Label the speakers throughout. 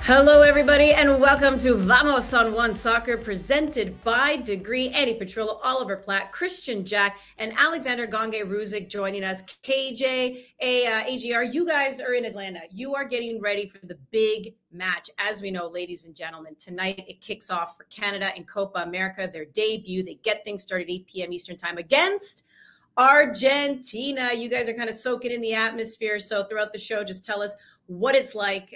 Speaker 1: Hello, everybody, and welcome to Vamos on One Soccer, presented by Degree. Andy Petrollo, Oliver Platt, Christian Jack, and Alexander Gonge-Ruzic joining us. KJ, AGR, you guys are in Atlanta. You are getting ready for the big match. As we know, ladies and gentlemen, tonight it kicks off for Canada in Copa America, their debut. They get things started 8 p.m. Eastern time against Argentina. You guys are kind of soaking in the atmosphere. So throughout the show, just tell us what it's like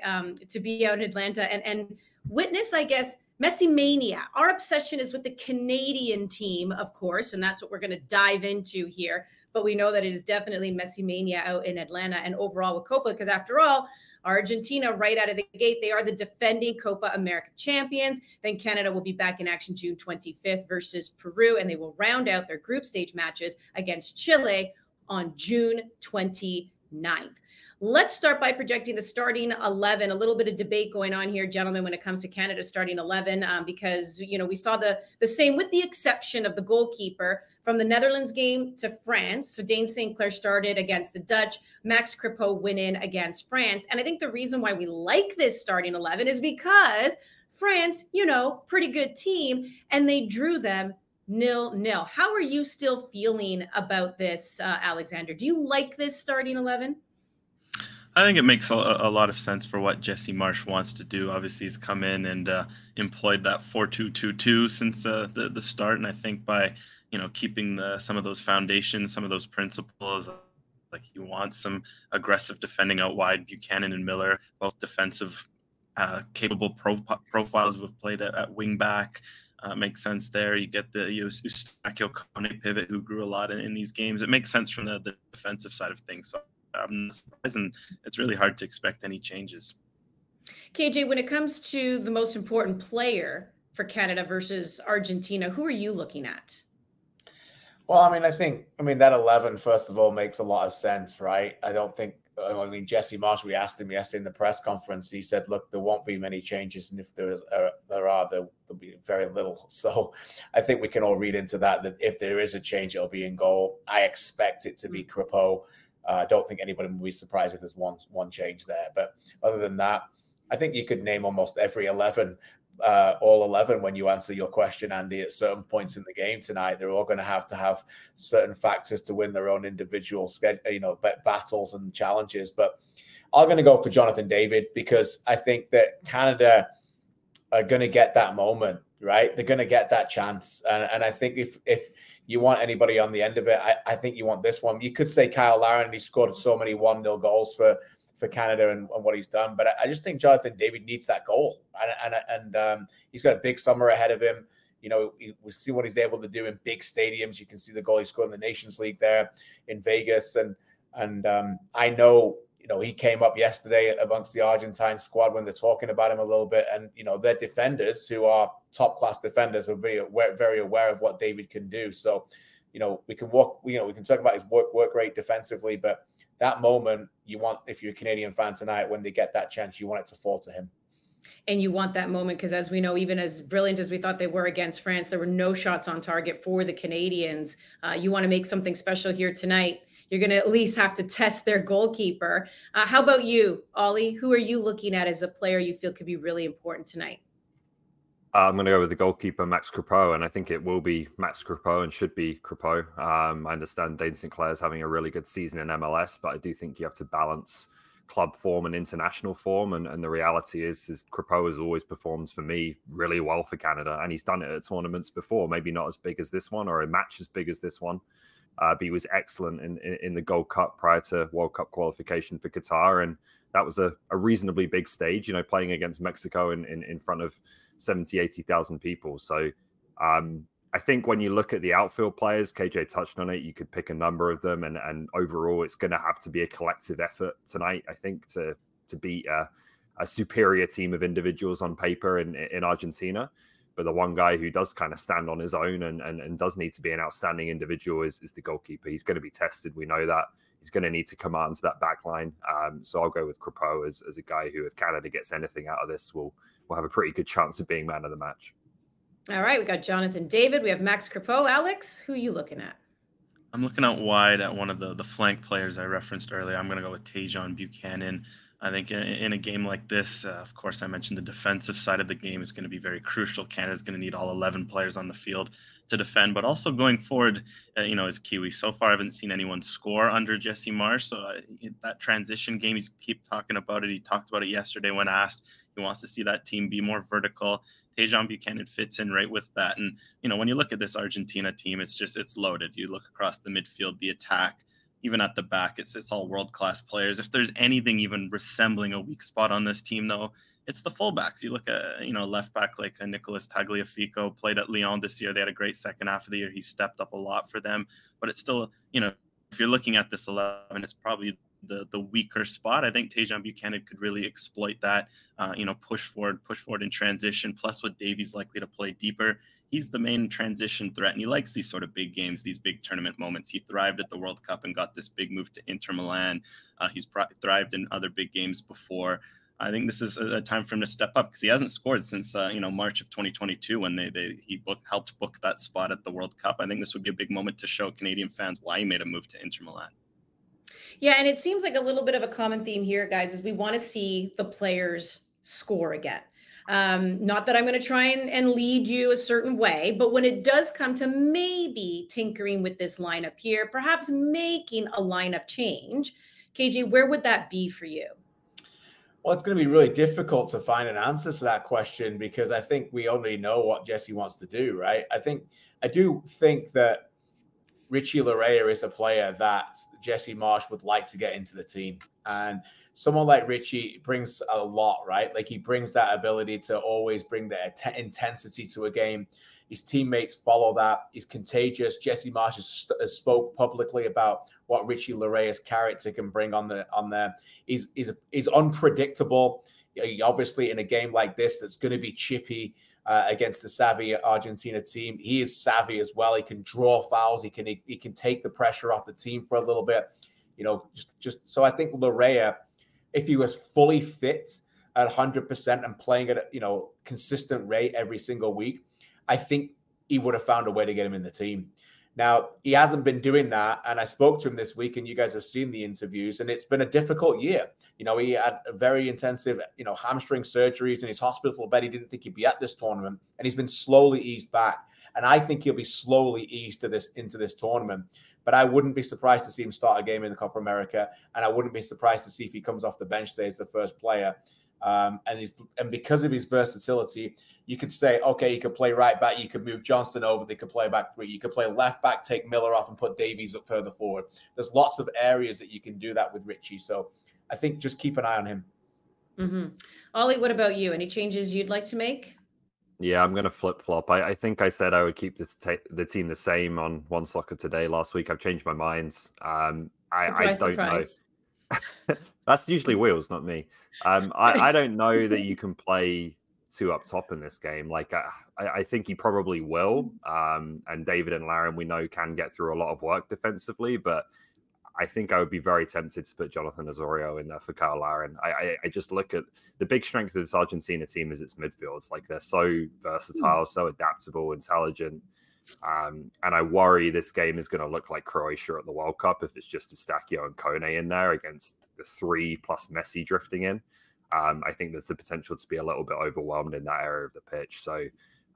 Speaker 1: to be out in Atlanta and witness, I guess, Messi mania. Our obsession is with the Canadian team, of course, and that's what we're going to dive into here. But we know that it is definitely Messi mania out in Atlanta and overall with Copa, because after all, Argentina, right out of the gate, they are the defending Copa America champions. Then Canada will be back in action June 25th versus Peru, and they will round out their group stage matches against Chile on June 29th. Let's start by projecting the starting 11. A little bit of debate going on here, gentlemen, when it comes to Canada's starting 11, because, you know, we saw the same, with the exception of the goalkeeper from the Netherlands game to France. So Dane St. Clair started against the Dutch. Max Crepeau went in against France. And I think the reason why we like this starting 11 is because France, you know, pretty good team, and they drew them 0-0. How are you still feeling about this, Alexander? Do you like this starting 11?
Speaker 2: I think it makes a lot of sense for what Jesse Marsch wants to do. Obviously, he's come in and employed that 4-2-2-2 since the start, and I think by keeping some of those foundations, some of those principles, like he wants some aggressive defending out wide. Buchanan and Miller, both defensive, capable profiles who have played at wing back. Makes sense there. You get the Eustáquio Kone pivot who grew a lot in these games. It makes sense from the defensive side of things. So I'm not surprised, and it's really hard to expect any changes.
Speaker 1: KJ, when it comes to the most important player for Canada versus Argentina, who are you looking at?
Speaker 3: Well, I mean, that 11, first of all, makes a lot of sense, right? Jesse Marsch, we asked him yesterday in the press conference. He said, look, there won't be many changes. And if there'll be very little. So I think we can all read into that if there is a change, it'll be in goal. I expect it to be Crepeau. I don't think anybody will be surprised if there's one change there. But other than that, I think you could name almost every 11, all 11 when you answer your question, Andy, at certain points in the game tonight. They're all going to have certain factors to win their own individual battles and challenges. But I'm going to go for Jonathan David because I think that Canada are going to get that moment, right? They're going to get that chance. And I think if you want anybody on the end of it, I think you want this one. You could say Kyle Larin, he scored so many 1-0 goals for Canada and what he's done. But I just think Jonathan David needs that goal. And he's got a big summer ahead of him. You know, we see what he's able to do in big stadiums. You can see the goal he scored in the Nations League there in Vegas. And I know, he came up yesterday amongst the Argentine squad when they're talking about him a little bit. And, their defenders, who are top-class defenders, are very aware of what David can do. So, we can talk about his work rate defensively, but that moment you want, if you're a Canadian fan tonight, when they get that chance, you want it to fall to him.
Speaker 1: And you want that moment because, as we know, even as brilliant as we thought they were against France, there were no shots on target for the Canadians. You want to make something special here tonight. You're going to at least have to test their goalkeeper. How about you, Ollie? Who are you looking at as a player you feel could be really important tonight?
Speaker 4: I'm going to go with the goalkeeper, Max Crepeau, and I think it will be Max Crepeau and should be Crepeau. I understand Dane St. Clair is having a really good season in MLS, but I do think you have to balance club form and international form. And the reality is Crepeau has always performed for me really well for Canada, and he's done it at tournaments before, maybe not as big as this one or a match as big as this one. But he was excellent in the Gold Cup prior to World Cup qualification for Qatar. And that was a reasonably big stage, playing against Mexico in front of 70, 80,000 people. So I think when you look at the outfield players, KJ touched on it, you could pick a number of them. And overall, it's going to have to be a collective effort tonight, I think, to beat a superior team of individuals on paper in Argentina. But the one guy who does kind of stand on his own and does need to be an outstanding individual is the goalkeeper. He's going to be tested. We know that. He's going to need to come out into that back line. So I'll go with Crepeau as a guy who, if Canada gets anything out of this, will have a pretty good chance of being man of the match.
Speaker 1: All right, we got Jonathan David. We have Max Crepeau. Alex, who are you looking at?
Speaker 2: I'm looking out wide at one of the flank players I referenced earlier. I'm going to go with Tajon Buchanan. I think in a game like this, of course, I mentioned the defensive side of the game is going to be very crucial. Canada's going to need all 11 players on the field to defend, but also going forward, as Kiwi. So far, I haven't seen anyone score under Jesse Marsh. So that transition game, he's keep talking about it. He talked about it yesterday when asked. He wants to see that team be more vertical. Tajon Buchanan fits in right with that. And, when you look at this Argentina team, it's loaded. You look across the midfield, the attack, even at the back, it's all world-class players. If there's anything even resembling a weak spot on this team, though, it's the fullbacks. You look at, left back like Nicolas Tagliafico played at Lyon this year. They had a great second half of the year. He stepped up a lot for them. But it's still, if you're looking at this 11, it's probably the weaker spot. I think Tajon Buchanan could really exploit that, push forward in transition. Plus, with Davies likely to play deeper, he's the main transition threat, and he likes these sort of big games, these big tournament moments. He thrived at the World Cup and got this big move to Inter Milan. He's thrived in other big games before. I think this is a time for him to step up because he hasn't scored since March of 2022 when he helped book that spot at the World Cup. I think this would be a big moment to show Canadian fans why he made a move to Inter Milan.
Speaker 1: Yeah, and it seems like a little bit of a common theme here, guys, is we want to see the players score again. Not that I'm going to try and lead you a certain way, but when it does come to maybe tinkering with this lineup here, perhaps making a lineup change, KJ, where would that be for you?
Speaker 3: Well, it's going to be really difficult to find an answer to that question because I think we already know what Jesse wants to do, right? I do think that Richie Laryea is a player that Jesse Marsh would like to get into the team. And someone like Richie brings a lot, right? Like he brings that ability to always bring the intensity to a game. His teammates follow that. He's contagious. Jesse Marsh has spoke publicly about what Richie Laryea's character can bring on there. He's unpredictable. Obviously, in a game like this, that's going to be chippy against the savvy Argentina team. He is savvy as well. He can draw fouls. He can take the pressure off the team for a little bit. Just so I think Laryea, if he was fully fit at 100% and playing at a consistent rate every single week, I think he would have found a way to get him in the team. Now, he hasn't been doing that, and I spoke to him this week, and you guys have seen the interviews, and it's been a difficult year. He had a very intensive, hamstring surgeries in his hospital bed. He didn't think he'd be at this tournament, and he's been slowly eased back. And I think he'll be slowly eased into this tournament. But I wouldn't be surprised to see him start a game in the Copa America, and I wouldn't be surprised to see if he comes off the bench today as the first player. And because of his versatility, you could say, okay, you could play right back, you could move Johnston over, they could play back three, you could play left back, take Miller off and put Davies up further forward. There's lots of areas that you can do that with Richie. So I think just keep an eye on him.
Speaker 1: Mm-hmm. Ollie, what about you? Any changes you'd like to make?
Speaker 4: Yeah, I'm going to flip-flop. I think I said I would keep the team the same on One Soccer Today last week. I've changed my mind. I don't know. That's usually Wheels, not me. I don't know that you can play two up top in this game. Like I think he probably will. And David and Larin, we know, can get through a lot of work defensively, but I think I would be very tempted to put Jonathan Osorio in there for Kyle Larin. I just look at the big strength of this Argentina team is its midfields. Like they're so versatile, so adaptable, intelligent. And I worry this game is going to look like Croatia at the World Cup if it's just Eustáquio and Kone in there against the 3 plus Messi drifting in. I think there's the potential to be a little bit overwhelmed in that area of the pitch. So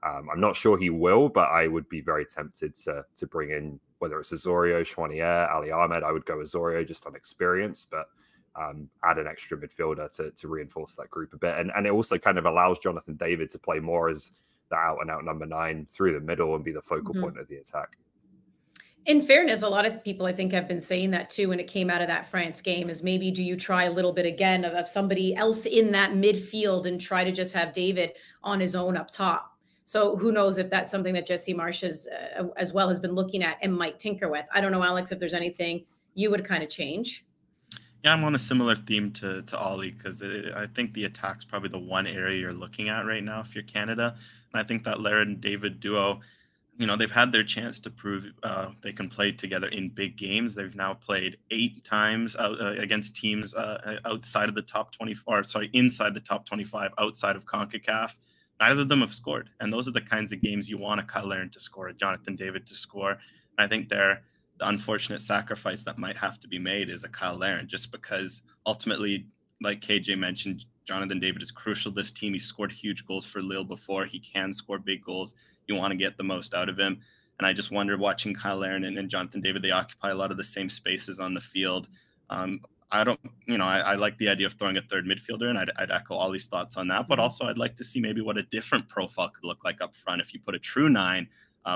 Speaker 4: I'm not sure he will, but I would be very tempted to bring in, whether it's Osorio, Chouanier, Ali Ahmed. I would go Osorio just on experience, but add an extra midfielder to reinforce that group a bit. And it also kind of allows Jonathan David to play more as the out-and-out number 9 through the middle and be the focal point of the attack.
Speaker 1: In fairness, a lot of people, I think, have been saying that too when it came out of that France game, is maybe do you try a little bit again of somebody else in that midfield and try to just have David on his own up top? So who knows if that's something that Jesse Marsh has, as well has been looking at and might tinker with. I don't know, Alex, if there's anything you would kind of change.
Speaker 2: Yeah, I'm on a similar theme to Ollie because I think the attack's probably the one area you're looking at right now if you're Canada. And I think that Larin and David duo, they've had their chance to prove they can play together in big games. They've now played 8 times against teams outside of the top 24, inside the top 25, outside of CONCACAF. Neither of them have scored. And those are the kinds of games you want a Kyle Larin to score, a Jonathan David to score. And I think they're the unfortunate sacrifice that might have to be made is a Kyle Larin, just because ultimately, like KJ mentioned, Jonathan David is crucial to this team. He scored huge goals for Lille before. He can score big goals. You want to get the most out of him. And I just wonder, watching Kyle Larin and Jonathan David, they occupy a lot of the same spaces on the field. I don't, I like the idea of throwing a third midfielder, and I'd echo Ollie's thoughts on that. But also, I'd like to see maybe what a different profile could look like up front if you put a true 9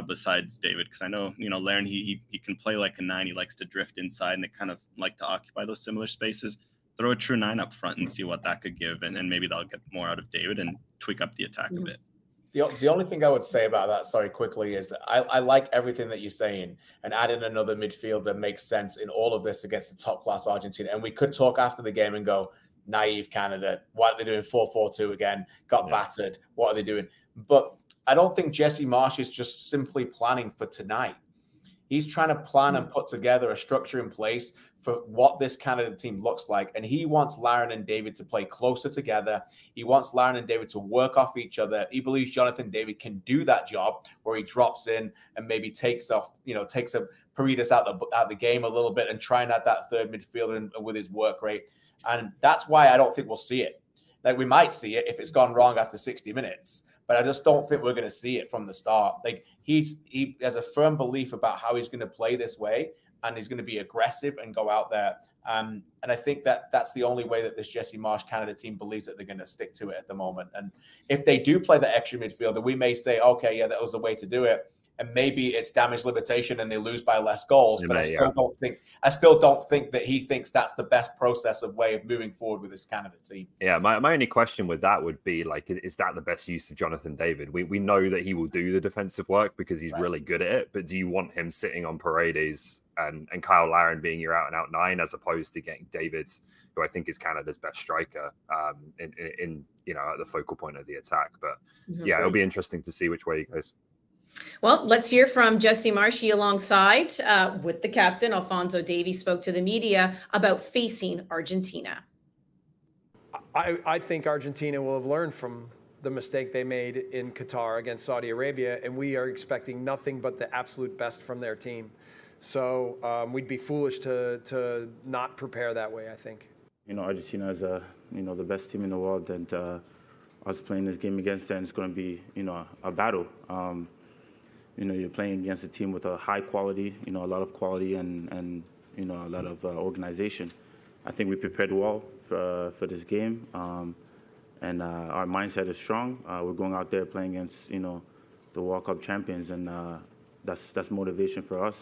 Speaker 2: besides David, because I know, Larin, he can play like a 9. He likes to drift inside, and they kind of like to occupy those similar spaces. Throw a true 9 up front and see what that could give, and maybe they'll get more out of David and tweak up the attack a bit.
Speaker 3: The only thing I would say about that, sorry, quickly, is I like everything that you're saying, and adding another midfielder makes sense in all of this against the top-class Argentina. And we could talk after the game and go, naive Canada, why are they doing 4-4-2 again? Got battered. What are they doing? But I don't think Jesse Marsch is just simply planning for tonight. He's trying to plan and put together a structure in place for what this Canada team looks like. And he wants Larin and David to play closer together. He wants Larin and David to work off each other. He believes Jonathan David can do that job where he drops in and maybe takes a Paredes out the game a little bit and trying out that third midfielder with his work rate. And that's why I don't think we'll see it. Like, we might see it if it's gone wrong after 60 minutes. But I just don't think we're going to see it from the start. Like, he has a firm belief about how he's going to play this way, and he's going to be aggressive and go out there. And I think that's the only way that this Jesse Marsch Canada team believes that they're going to stick to it at the moment. And if they do play the extra midfielder, we may say, okay, yeah, that was the way to do it. And maybe it's damage limitation and they lose by less goals. But I still don't think that he thinks that's the best process of way of moving forward with this Canada team.
Speaker 4: Yeah, my only question with that would be, like, is that the best use of Jonathan David? We know that he will do the defensive work because he's really good at it. But do you want him sitting on Paredes and Kyle Larin being your out-and-out 9, as opposed to getting David, who I think is Canada's best striker, in at the focal point of the attack? But yeah, it'll be interesting to see which way he goes.
Speaker 1: Well, let's hear from Jesse Marsch alongside with the captain. Alphonso Davies spoke to the media about facing Argentina.
Speaker 5: I think Argentina will have learned from the mistake they made in Qatar against Saudi Arabia, and we are expecting nothing but the absolute best from their team. So we'd be foolish to not prepare that way, I think.
Speaker 6: Argentina is the best team in the world, and us playing this game against them is going to be, a battle. You're playing against a team with a high quality, a lot of quality and a lot of organization. I think we prepared well for this game, and our mindset is strong. We're going out there playing against, the World Cup champions, and that's motivation for us,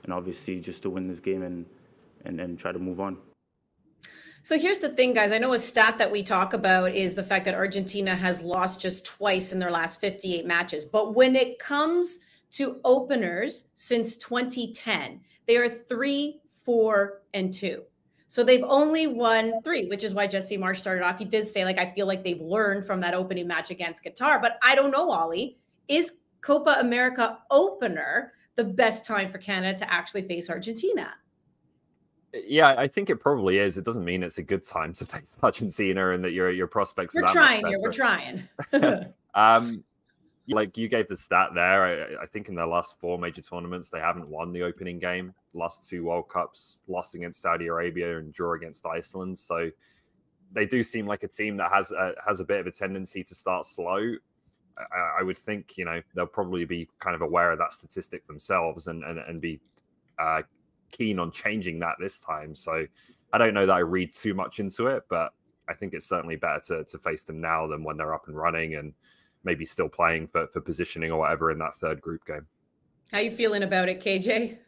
Speaker 6: and obviously just to win this game and try to move on.
Speaker 1: So here's the thing, guys. I know a stat that we talk about is the fact that Argentina has lost just twice in their last 58 matches. But when it comes to openers since 2010, they are 3-4-2. So they've only won 3, which is why Jesse Marsch started off. He did say, like, I feel like they've learned from that opening match against Qatar. But I don't know, Ollie, is Copa America opener the best time for Canada to actually face Argentina?
Speaker 4: Yeah, I think it probably is. It doesn't mean it's a good time to face Argentina and that your prospects are that
Speaker 1: trying here. We're trying.
Speaker 4: Like you gave the stat there, I think in their last 4 major tournaments, they haven't won the opening game. Last 2 World Cups, lost against Saudi Arabia and draw against Iceland. So they do seem like a team that has a bit of a tendency to start slow. I would think, they'll probably be kind of aware of that statistic themselves and be keen on changing that this time. So I don't know that I read too much into it, but I think it's certainly better to face them now than when they're up and running and maybe still playing for positioning or whatever in that third group game.
Speaker 1: How you feeling about it, KJ?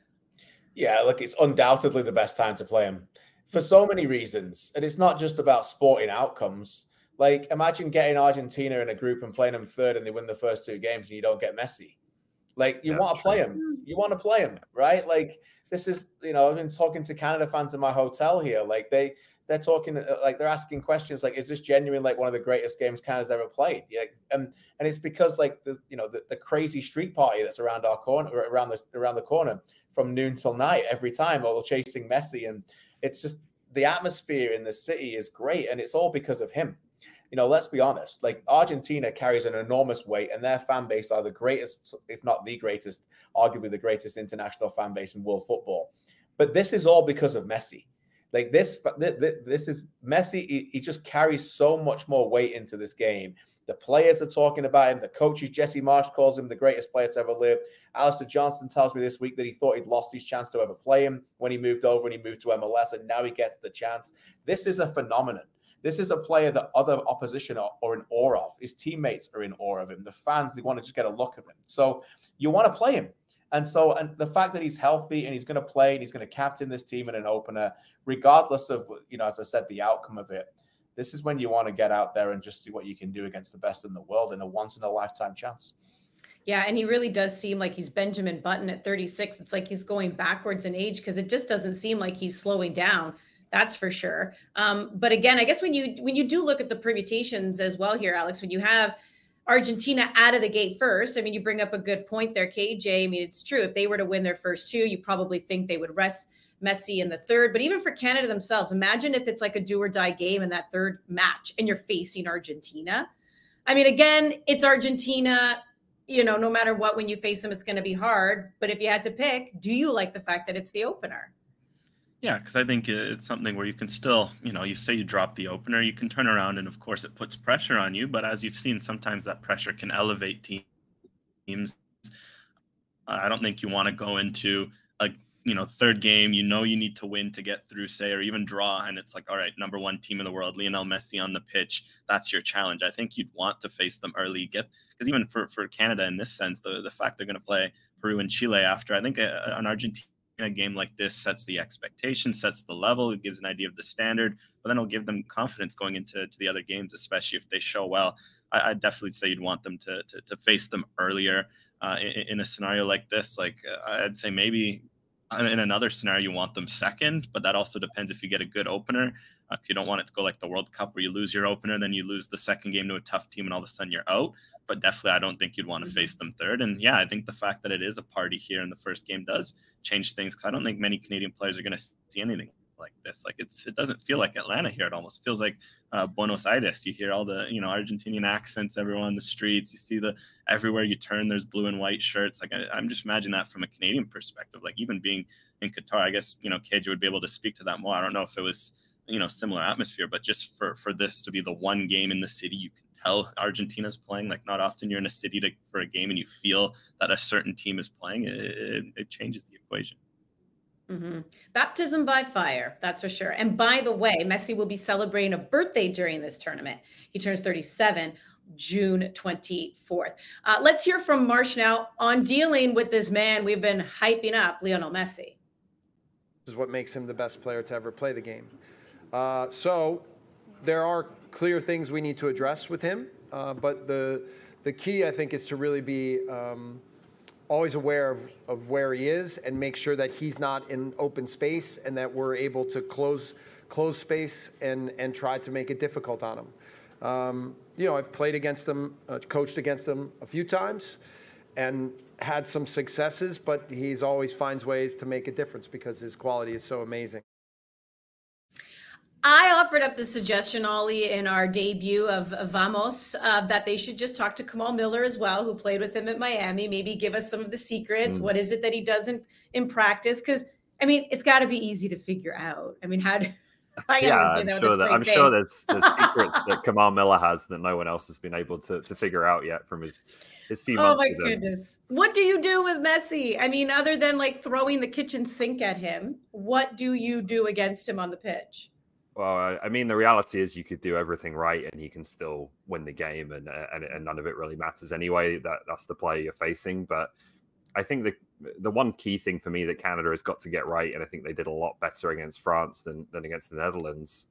Speaker 3: Yeah, look, it's undoubtedly the best time to play them for so many reasons. And it's not just about sporting outcomes. Like, imagine getting Argentina in a group and playing them third and they win the first 2 games and you don't get Messi. Like, you want to play them. You want to play them, right? Like, this is, I've been talking to Canada fans in my hotel here. Like, they're talking, like, they're asking questions like, is this genuine, like, one of the greatest games Canada's ever played? Yeah, and it's because, like, the crazy street party that's around our corner, around the corner from noon till night every time, all chasing Messi, and it's just the atmosphere in the city is great, and it's all because of him. you know, let's be honest, like Argentina carries an enormous weight, and their fan base are the greatest, if not the greatest, arguably the greatest international fan base in world football. But this is all because of Messi. Like this is Messi. He just carries so much more weight into this game. The players are talking about him. The coaches, Jesse Marsh calls him the greatest player to ever live. Alistair Johnston tells me this week that he thought he'd lost his chance to ever play him when he moved over and he moved to MLS, and now he gets the chance. This is a phenomenon. This is a player that other opposition are in awe of. His teammates are in awe of him. The fans, they want to just get a look of him. So you want to play him. And the fact that he's healthy and he's going to play and he's going to captain this team in an opener, regardless of, you know, as I said, the outcome of it, this is when you want to get out there and just see what you can do against the best in the world in a once-in-a-lifetime chance.
Speaker 1: Yeah, and he really does seem like he's Benjamin Button at 36. It's like he's going backwards in age because it just doesn't seem like he's slowing down. That's for sure. But again, I guess when you do look at the permutations as well here, Alex, when you have Argentina out of the gate first, I mean, you bring up a good point there, KJ. I mean, it's true. If they were to win their first two, you probably think they would rest Messi in the third. But even for Canada themselves, imagine if it's like a do or die game in that third match and you're facing Argentina. I mean, again, it's Argentina. You know, no matter what, when you face them, it's going to be hard. But if you had to pick, do you like the fact that it's the opener?
Speaker 2: Yeah, because I think it's something where you can still, you know, you say you drop the opener, you can turn around and, of course, it puts pressure on you. But as you've seen, sometimes that pressure can elevate teams. I don't think you want to go into a, you know, third game, you know, you need to win to get through, say, or even draw. And it's like, all right, number one team in the world, Lionel Messi on the pitch. That's your challenge. I think you'd want to face them early. Because even for Canada in this sense, the fact they're going to play Peru and Chile after, I think an Argentina game like this sets the expectation, sets the level, it gives an idea of the standard, but then it'll give them confidence going into the other games, especially if they show well. I'd definitely say you'd want them to face them earlier in a scenario like this. Like I'd say maybe in another scenario, you want them second, but that also depends if you get a good opener. You don't want it to go like the World Cup where you lose your opener, then you lose the second game to a tough team and all of a sudden you're out. But definitely, I don't think you'd want to face them third. And yeah, I think the fact that it is a party here in the first game does change things, because I don't think many Canadian players are going to see anything like this. Like it doesn't feel like Atlanta here. It almost feels like Buenos Aires. You hear all the, you know, Argentinian accents everywhere on the streets. You see everywhere you turn, there's blue and white shirts. Like I'm just imagining that from a Canadian perspective. Like even being in Qatar, I guess, you know, KJ would be able to speak to that more. I don't know if it was, you know, similar atmosphere, but just for this to be the one game in the city, you can tell Argentina's playing. Like not often you're in a city for a game and you feel that a certain team is playing. It changes the equation.
Speaker 1: Mm-hmm. Baptism by fire, that's for sure. And by the way, Messi will be celebrating a birthday during this tournament. He turns 37 June 24th. Let's hear from Marsh now on dealing with this man we've been hyping up, Lionel Messi.
Speaker 5: This is what makes him the best player to ever play the game. So there are clear things we need to address with him, but the key, I think, is to really be always aware of where he is and make sure that he's not in open space and that we're able to close space and try to make it difficult on him. You know, I've played against him, coached against him a few times and had some successes, but he's always finds ways to make a difference because his quality is so amazing.
Speaker 1: I offered up the suggestion, Ollie, in our debut of Vamos, that they should just talk to Kamal Miller as well, who played with him at Miami, maybe give us some of the secrets. What is it that he does in practice? Because, I mean, it's got to be easy to figure out. I mean, how do
Speaker 4: I'm sure there's secrets that Kamal Miller has that no one else has been able to figure out yet from his few months.
Speaker 1: Oh, my goodness. What do you do with Messi? I mean, other than like throwing the kitchen sink at him, what do you do against him on the pitch?
Speaker 4: Well, I mean, the reality is you could do everything right and you can still win the game and none of it really matters anyway. That's the player you're facing. But I think the one key thing for me that Canada has got to get right, and I think they did a lot better against France than against the Netherlands,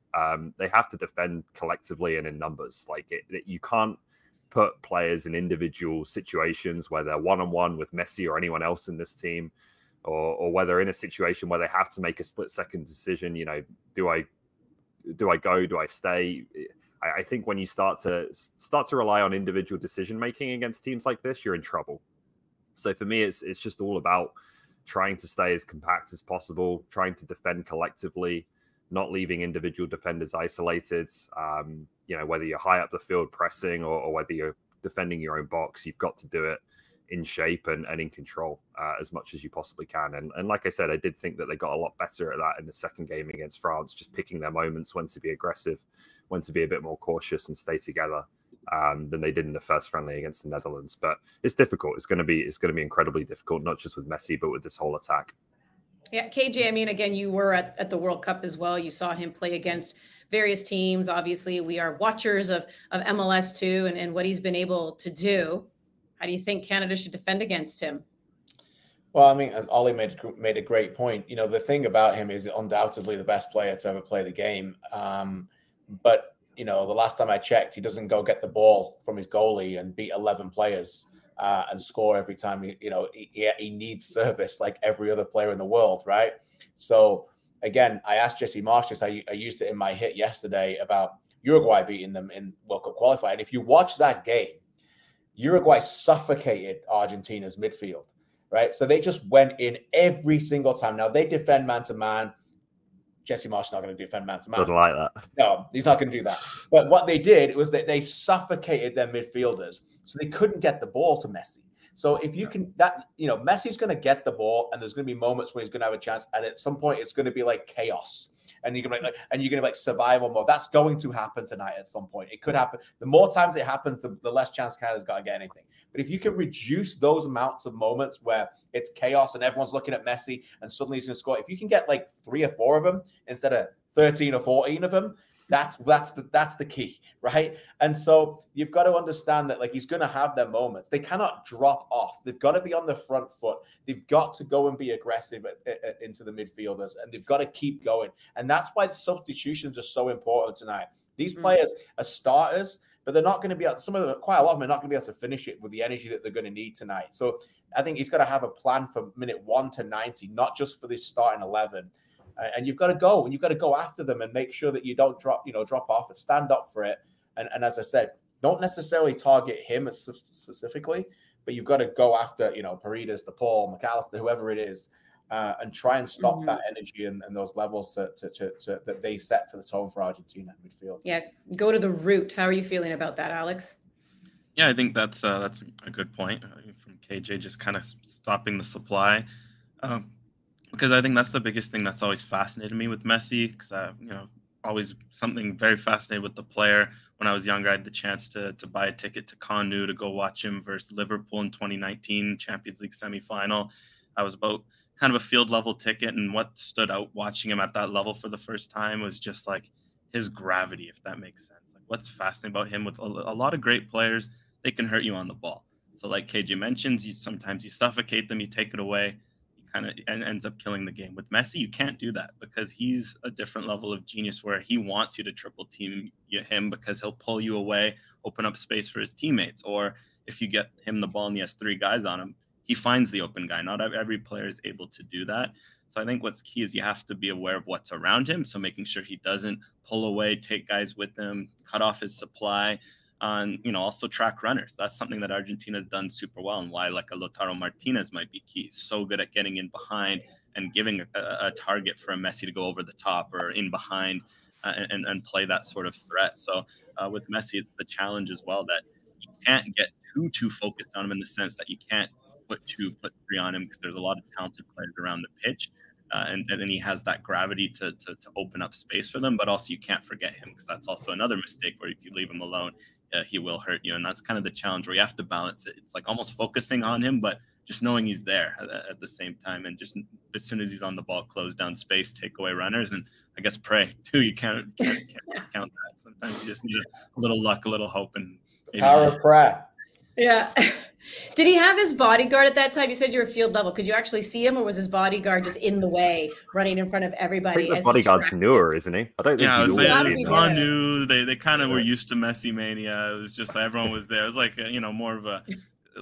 Speaker 4: they have to defend collectively and in numbers. Like you can't put players in individual situations where they're one-on-one with Messi or anyone else in this team, or whether in a situation where they have to make a split-second decision, you know, do I go? Do I stay? I think when you start to rely on individual decision making against teams like this, you're in trouble. So for me, it's just all about trying to stay as compact as possible, trying to defend collectively, not leaving individual defenders isolated. Whether you're high up the field pressing or whether you're defending your own box, you've got to do it in shape and in control as much as you possibly can. And like I said, I did think that they got a lot better at that in the second game against France, just picking their moments, when to be aggressive, when to be a bit more cautious and stay together than they did in the first friendly against the Netherlands. But it's difficult. It's going to be incredibly difficult, not just with Messi, but with this whole attack.
Speaker 1: Yeah, KJ, I mean, again, you were at the World Cup as well. You saw him play against various teams. Obviously, we are watchers of MLS too, and what he's been able to do. How do you think Canada should defend against him?
Speaker 3: Well, I mean, as Ollie made a great point. The thing about him is undoubtedly the best player to ever play the game. But the last time I checked, he doesn't go get the ball from his goalie and beat 11 players and score every time. He needs service like every other player in the world, right? So again, I asked Jesse Marsh this. I used it in my hit yesterday about Uruguay beating them in World Cup qualifier. And if you watch that game, Uruguay suffocated Argentina's midfield, right? So they just went in every single time. Now they defend man to man. Jesse Marsh is not going to defend man to man.
Speaker 4: Doesn't like that.
Speaker 3: No, he's not going to do that. But what they did was that they suffocated their midfielders, so they couldn't get the ball to Messi. So if you can, Messi's going to get the ball, and there's going to be moments where he's going to have a chance, and at some point it's going to be like chaos, and you're going to like survival mode. That's going to happen tonight at some point. It could happen. The more times it happens, the less chance Canada's got to get anything. But if you can reduce those amounts of moments where it's chaos and everyone's looking at Messi and suddenly he's going to score, if you can get like 3 or 4 of them instead of 13 or 14 of them, that's the key, right? And so you've got to understand that he's going to have their moments. They cannot drop off. They've got to be on the front foot. They've got to go and be aggressive into the midfielders, and they've got to keep going. And that's why the substitutions are so important tonight. These players are starters, but they're not going to be able, quite a lot of them are not going to be able to finish it with the energy that they're going to need tonight. So I think he's got to have a plan for minute 1 to 90, not just for this starting 11. And you've got to go, and you've got to go after them and make sure that you don't drop off and stand up for it. And as I said, don't necessarily target him specifically, but you've got to go after, Paredes, DePaul, McAllister, whoever it is, and try and stop that energy and those levels that they set to the tone for Argentina in midfield.
Speaker 1: Yeah, go to the root. How are you feeling about that, Alex?
Speaker 2: Yeah, I think that's a good point from KJ, just kind of stopping the supply. Because I think that's the biggest thing that's always fascinated me with Messi, because always something very fascinated with the player. When I was younger, I had the chance to buy a ticket to CanMNT to go watch him versus Liverpool in 2019 Champions League semifinal. I was about kind of a field level ticket, and what stood out watching him at that level for the first time was just like his gravity, if that makes sense. Like what's fascinating about him with a lot of great players, they can hurt you on the ball. So like KJ mentions, sometimes you suffocate them, you take it away. Kind of ends up killing the game. With Messi, you can't do that because he's a different level of genius where he wants you to triple team him because he'll pull you away, open up space for his teammates. Or if you get him the ball and he has 3 guys on him, he finds the open guy. Not every player is able to do that. So I think what's key is you have to be aware of what's around him. So making sure he doesn't pull away, take guys with him, cut off his supply. Also track runners. That's something that Argentina has done super well, and why like a Lautaro Martinez might be key. He's so good at getting in behind and giving a target for a Messi to go over the top or in behind and play that sort of threat. So with Messi, it's the challenge as well that you can't get too focused on him in the sense that you can't put 3 on him because there's a lot of talented players around the pitch. And then he has that gravity to open up space for them, but also you can't forget him because that's also another mistake where if you leave him alone, he will hurt you. And that's kind of the challenge where you have to balance it. It's like almost focusing on him, but just knowing he's there at the same time. And just as soon as he's on the ball, close down space, take away runners, and I guess pray too. You can't count that. Sometimes you just need a little luck, a little hope, and
Speaker 3: power of prayer.
Speaker 1: Yeah. Did he have his bodyguard at that time? You said you were field level. Could you actually see him, or was his bodyguard just in the way, running in front of everybody?
Speaker 4: I think the bodyguard's newer, isn't he? I don't think he's
Speaker 2: knew. They kind of were used to Messi mania. It was just everyone was there. It was like, more of a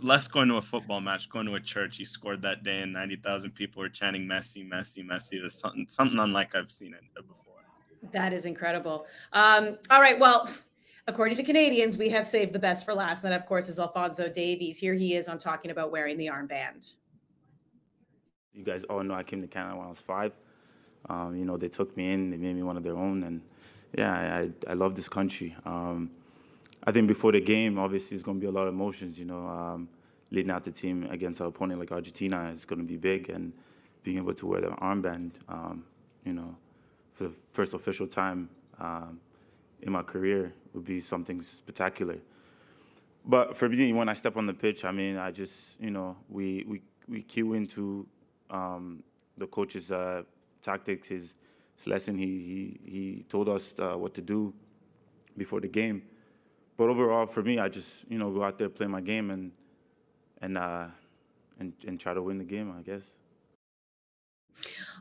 Speaker 2: less going to a football match, going to a church. He scored that day and 90,000 people were chanting Messi, Messi, Messi. It was something unlike I've seen it before.
Speaker 1: That is incredible. All right. Well, according to Canadians, we have saved the best for last. And that, of course, is Alphonso Davies. Here he is on talking about wearing the armband.
Speaker 6: You guys all know I came to Canada when I was 5. You know, they took me in, they made me one of their own, and yeah, I love this country. I think before the game, obviously, it's going to be a lot of emotions, you know. Leading out the team against an opponent like Argentina is going to be big, and being able to wear the armband, you know, for the first official time in my career would be something spectacular. But for me, when I step on the pitch, I mean, I just, you know, we cue into the coach's tactics, his lesson. He told us what to do before the game. But overall, for me, I just, you know, go out there, play my game, and try to win the game, I guess.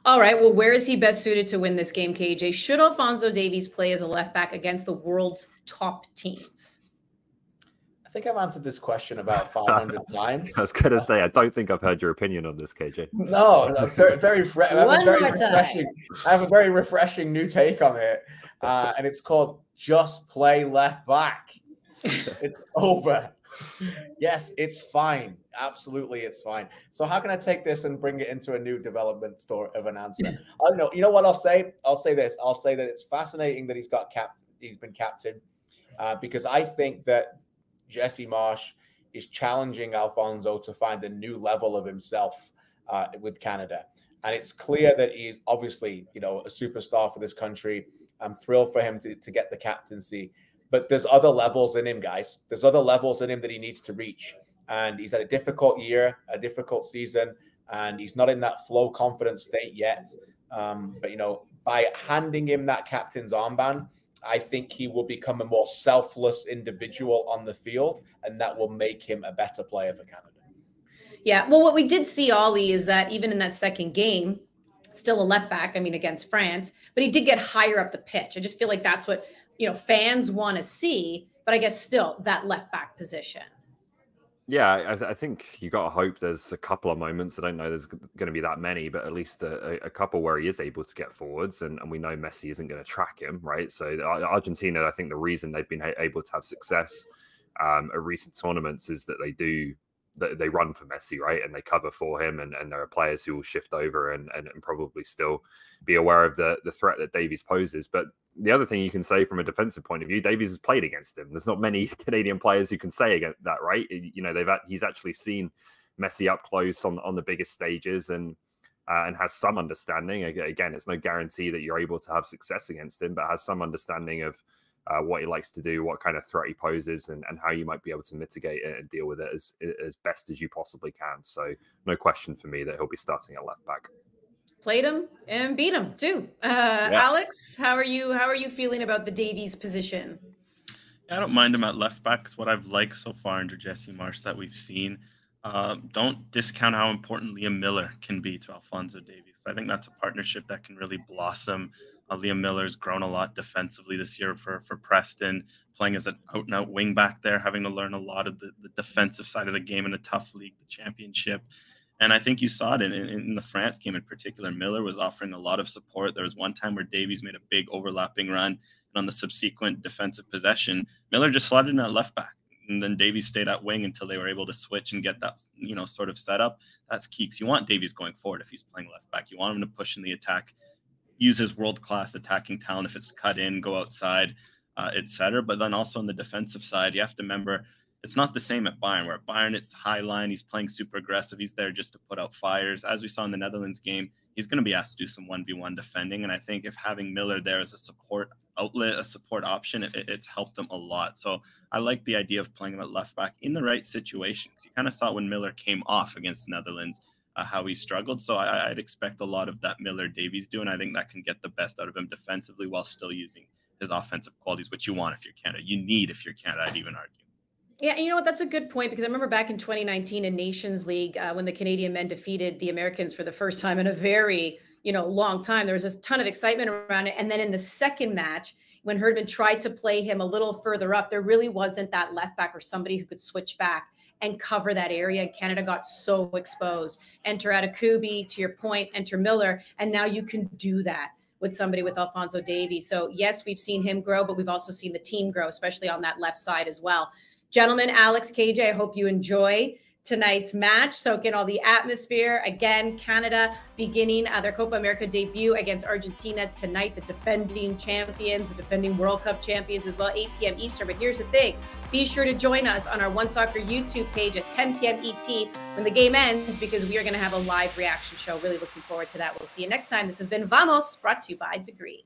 Speaker 1: All right. Well, where is he best suited to win this game, KJ? Should Alphonso Davies play as a left back against the world's top teams?
Speaker 3: I think I've answered this question about 500 times.
Speaker 4: I was going to say, I don't think I've heard your opinion on this, KJ.
Speaker 3: No, very refreshing. I have a very refreshing new take on it, and it's called "Just Play Left Back." It's over. Yes, it's fine. Absolutely, it's fine. So how can I take this and bring it into a new development story of an answer? I don't know. You know what I'll say? I'll say this. I'll say that it's fascinating that he's been captain, because I think that Jesse Marsch is challenging Alphonso to find a new level of himself with Canada. And it's clear that he's obviously, you know, a superstar for this country. I'm thrilled for him to get the captaincy. But there's other levels in him, guys. There's other levels in him that he needs to reach. And he's had a difficult year, a difficult season, and he's not in that flow confident state yet. But, you know, by handing him that captain's armband, I think he will become a more selfless individual on the field, and that will make him a better player for Canada.
Speaker 1: Yeah. Well, what we did see, Ollie, is that even in that second game, still a left back, I mean, against France, but he did get higher up the pitch. I just feel like that's what, you know, fans want to see, but I guess still that left back position.
Speaker 4: Yeah, I think you got to hope there's a couple of moments. I don't know there's going to be that many, but at least a couple where he is able to get forwards, and we know Messi isn't going to track him, right? So Argentina, I think the reason they've been able to have success at recent tournaments is that they run for Messi, right? And they cover for him, and there are players who will shift over and probably still be aware of the threat that Davies poses. But the other thing you can say from a defensive point of view, Davies has played against him. There's not many Canadian players who can say against that, right? You know, he's actually seen Messi up close on the biggest stages and has some understanding. Again, it's no guarantee that you're able to have success against him, but has some understanding of what he likes to do, what kind of threat he poses, and how you might be able to mitigate it and deal with it as best as you possibly can. So no question for me that he'll be starting at left back.
Speaker 1: Played him and beat him too. Yeah. Alex, how are you feeling about the Davies position?
Speaker 2: Yeah, I don't mind him at left back. It's what I've liked so far under Jesse Marsch that we've seen. Don't discount how important Liam Miller can be to Alphonso Davies. I think that's a partnership that can really blossom. Liam Miller's grown a lot defensively this year for Preston, playing as an out-and-out wing back there, having to learn a lot of the defensive side of the game in a tough league, the championship. And I think you saw it in the France game in particular. Miller was offering a lot of support. There was one time where Davies made a big overlapping run, and on the subsequent defensive possession, Miller just slotted in at left back. And then Davies stayed at wing until they were able to switch and get that, you know, sort of set up. That's key, because you want Davies going forward if he's playing left back. You want him to push in the attack, use his world-class attacking talent if it's cut in, go outside, etc. But then also on the defensive side, you have to remember it's not the same at Bayern, where at Bayern it's high line, he's playing super aggressive, he's there just to put out fires. As we saw in the Netherlands game, he's going to be asked to do some 1v1 defending, and I think if having Miller there as a support outlet, a support option, it's helped him a lot. So I like the idea of playing him at left back in the right situation, because you kind of saw when Miller came off against the Netherlands, how he struggled. So I'd expect a lot of that Miller-Davies do, and I think that can get the best out of him defensively while still using his offensive qualities, which you want if you're Canada. You need if you're Canada, I'd even argue.
Speaker 1: Yeah, you know what? That's a good point, because I remember back in 2019 in Nations League when the Canadian men defeated the Americans for the first time in a very, long time. There was a ton of excitement around it. And then in the second match, when Herdman tried to play him a little further up, there really wasn't that left back or somebody who could switch back and cover that area. Canada got so exposed. Enter Atakubi, to your point, enter Miller, and now you can do that with somebody with Alphonso Davies. So yes, we've seen him grow, but we've also seen the team grow, especially on that left side as well. Gentlemen, Alex, KJ, I hope you enjoy tonight's match. Soak in all the atmosphere. Again, Canada beginning their Copa America debut against Argentina tonight, the defending champions, the defending World Cup champions as well, 8 p.m. Eastern. But here's the thing. Be sure to join us on our One Soccer YouTube page at 10 p.m. ET when the game ends, because we are going to have a live reaction show. Really looking forward to that. We'll see you next time. This has been Vamos, brought to you by Degree.